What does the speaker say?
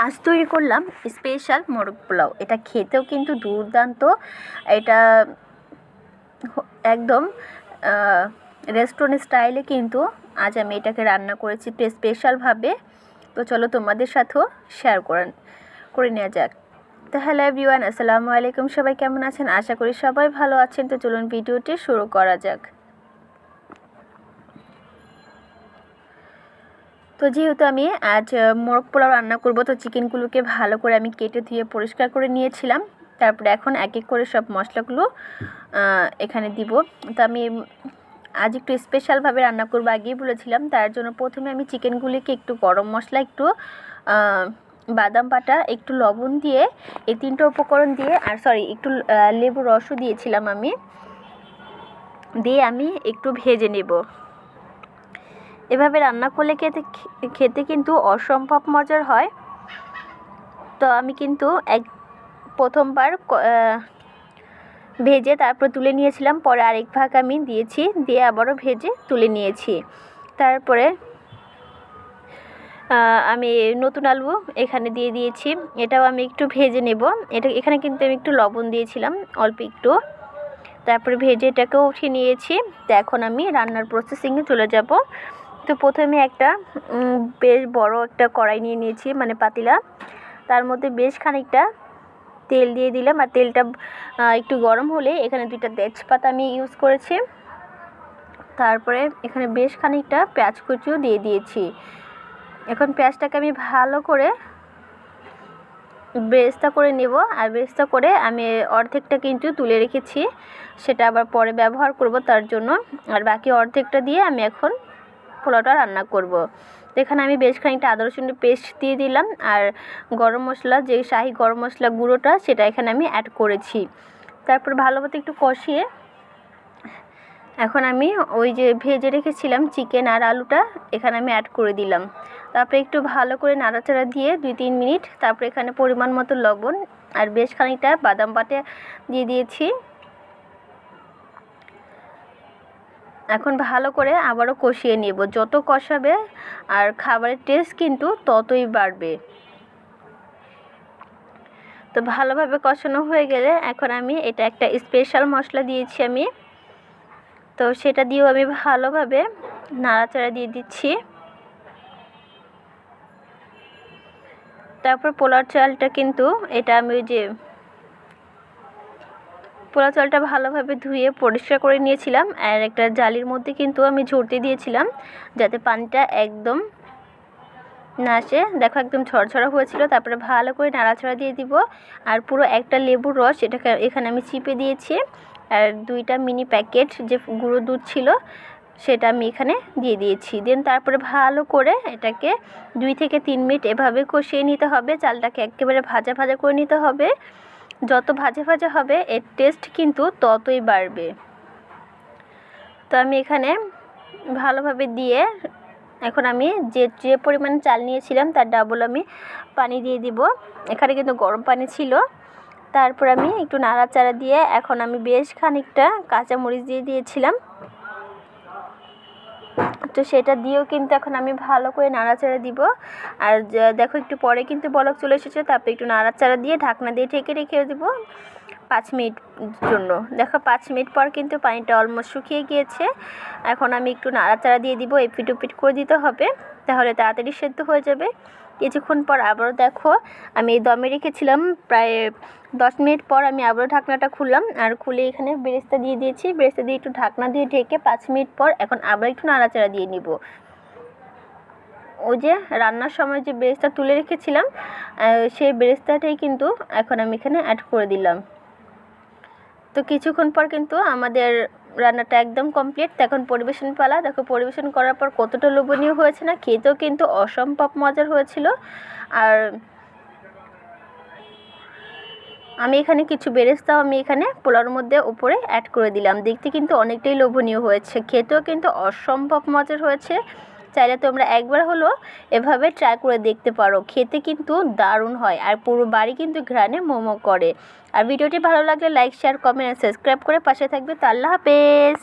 আজ তৈরি করলাম স্পেশাল মোরগ পোলাও। এটা খেতেও কিন্তু দুর্দান্ত। এটা একদম রেস্টুরেন্ট স্টাইলে কিন্তু আজ আমি এটাকে রান্না করেছি একটু স্পেশালভাবে। তো চলো তোমাদের সাথেও শেয়ার করে নেওয়া যাক। তো হ্যালো এভরিওয়ান, আসসালামু আলাইকুম। সবাই কেমন আছেন? আশা করি সবাই ভালো আছেন। তো চলুন ভিডিওটি শুরু করা যাক। তো যেহেতু আমি আজ মোরগ পোলাও রান্না করব, তো চিকেনগুলোকে ভালো করে আমি কেটে ধুয়ে পরিষ্কার করে নিয়েছিলাম। তারপরে এখন এক এক করে সব মশলাগুলো এখানে দিব। তো আমি আজ একটু স্পেশালভাবে রান্না করব, আগেই বলেছিলাম। তার জন্য প্রথমে আমি চিকেনগুলিকে একটু গরম মশলা, একটু বাদাম বাটা, একটু লবণ দিয়ে, এই তিনটা উপকরণ দিয়ে, আর একটু লেবু রসও দিয়েছিলাম আমি, দিয়ে আমি একটু ভেজে নেব। এভাবে রান্না করলে খেতে কিন্তু অসম্ভব মজার হয়। তো আমি কিন্তু প্রথমবার ভেজে তারপর তুলে নিয়েছিলাম, পরে আরেক ভাগ আমি দিয়েছি, দিয়ে আবারও ভেজে তুলে নিয়েছি। তারপরে আমি নতুন আলু এখানে দিয়ে দিয়েছি, এটাও আমি একটু ভেজে নেব। এখানে কিন্তু আমি একটু লবণ দিয়েছিলাম, অল্প একটু। তারপরে ভেজে এটাকেও উঠিয়ে নিয়েছি। তো এখন আমি রান্নার প্রসেসিংয়ে চলে যাব। তো প্রথমে একটা বেশ বড় একটা কড়াই নিয়ে নিয়েছি, মানে পাতিলা। তার মধ্যে বেশ খানিকটা তেল দিয়ে দিলাম, আর তেলটা একটু গরম হলে এখানে 2টা তেজপাতা আমি ইউজ করেছি। তারপরে এখানে বেশ খানিকটা পেঁয়াজ কুচিও দিয়ে দিয়েছি। এখন পেঁয়াজটাকে আমি ভালো করে বেরেস্তা করে নেব, আর বেরেস্তা করে আমি অর্ধেকটা কিন্তু তুলে রেখেছি, সেটা আবার পরে ব্যবহার করব তার জন্য। আর বাকি অর্ধেকটা দিয়ে আমি এখন পোলাওটা রান্না করব। তো এখানে আমি বেশ খানিকটা আদা রসুনের পেস্ট দিয়ে দিলাম, আর গরম মশলা, যে শাহি গরম মশলা গুঁড়োটা, সেটা এখানে আমি অ্যাড করেছি। তারপর ভালো মতো একটু কষিয়ে এখন আমি ওই যে ভেজে রেখেছিলাম চিকেন আর আলুটা এখানে আমি অ্যাড করে দিলাম। তারপরে একটু ভালো করে নাড়াচাড়া দিয়ে 2-3 মিনিট, তারপরে এখানে পরিমাণ মতো লবণ আর বেশ খানিকটা বাদাম বাটা দিয়ে দিয়েছি। এখন ভালো করে আবারও কষিয়ে নেব। যত কষাবে আর খাবারের টেস্ট কিন্তু ততই বাড়বে। তো ভালোভাবে কষানো হয়ে গেলে এখন আমি এটা একটা স্পেশাল মশলা দিয়েছি আমি, তো সেটা দিয়েও আমি ভালোভাবে নাড়াচাড়া দিয়ে দিচ্ছি। তারপর পোলাও চালটা কিন্তু এটা আমি ওই যে পোলাও চালটা ভালোভাবে ধুয়ে পরিষ্কার করে নিয়েছিলাম, আর একটা জালির মধ্যে কিন্তু আমি ঝরতে দিয়েছিলাম যাতে পানিটা একদম না আসে। দেখো একদম ঝরঝরা হয়েছিল। তারপরে ভালো করে নাড়াচাড়া দিয়ে দিব, আর পুরো একটা লেবুর রস এটাকে এখানে আমি চিপে দিয়েছি, আর 2টা মিনি প্যাকেট যে গুঁড়ো দুধ ছিল সেটা আমি এখানে দিয়ে দিয়েছি। দেন তারপরে ভালো করে এটাকে 2 থেকে 3 মিনিট এভাবে কষিয়ে নিতে হবে। চালটাকে একেবারে ভাজা ভাজা করে নিতে হবে। যত ভাজা ভাজা হবে এর টেস্ট কিন্তু ততই বাড়বে। তো আমি এখানে ভালোভাবে দিয়ে এখন আমি যে পরিমাণে চাল নিয়েছিলাম তার ডাবল আমি পানি দিয়ে দিব। এখানে কিন্তু গরম পানি ছিল। তারপর আমি একটু নাড়াচাড়া দিয়ে এখন আমি বেশ খানিকটা কাঁচামরিচ দিয়ে দিয়েছিলাম। তো সেটা দিয়েও কিন্তু এখন আমি ভালো করে নাড়াচাড়া দিব। আর দেখো একটু পরে কিন্তু বলক চলে এসেছে। তারপরে একটু নাড়াচাড়া দিয়ে ঢাকনা দিয়ে ঢেকে রেখে দেব 5 মিনিট জন্য। দেখো 5 মিনিট পর কিন্তু পানিটা অলমোস্ট শুকিয়ে গিয়েছে। এখন আমি একটু নাড়াচাড়া দিয়ে দিব, এপিট ওপিট করে দিতে হবে, তাহলে তাড়াতাড়ি সেদ্ধ হয়ে যাবে। কিছুক্ষণ পর আবারও দেখো আমি দমে রেখেছিলাম, প্রায় 10 মিনিট পর আমি আবারও ঢাকনাটা খুললাম, আর খুলে এখানে বেরেস্তা দিয়ে দিয়েছি। বেরেস্তা দিয়ে একটু ঢাকনা দিয়ে ঢেকে 5 মিনিট পর এখন আবার একটু নাড়াচাড়া দিয়ে নিব। ওই যে রান্নার সময় যে বেরেস্তা তুলে রেখেছিলাম সেই বেরেস্তাটাই কিন্তু এখন আমি এখানে অ্যাড করে দিলাম। তো কিছুক্ষণ পর কিন্তু আমাদের রান্নাটা একদম কমপ্লিট। এখন পরিবেশন পালা। দেখো পরিবেশন করার পর কতটা লোভনীয় হয়েছে না, খেতেও কিন্তু অসম্ভব মজার হয়েছিল। আর আমি এখানে কিছু বেরেস্তাও আমি এখানে পোলাওর মধ্যে উপরে অ্যাড করে দিলাম। দেখতে কিন্তু অনেকটাই লোভনীয় হয়েছে, খেতেও কিন্তু অসম্ভব মজার হয়েছে। চাইলে তোমরা একবার হলো এভাবে ট্রাই করে দেখতে পারো, খেতে কিন্তু দারুণ হয়, আর পুরো বাড়ি কিন্তু ঘ্রাণে মোমো করে। আর ভিডিওটি ভালো লাগলে লাইক, শেয়ার, কমেন্ট আর সাবস্ক্রাইব করে পাশে থাকবে। তো আল্লাহ হাফেজ।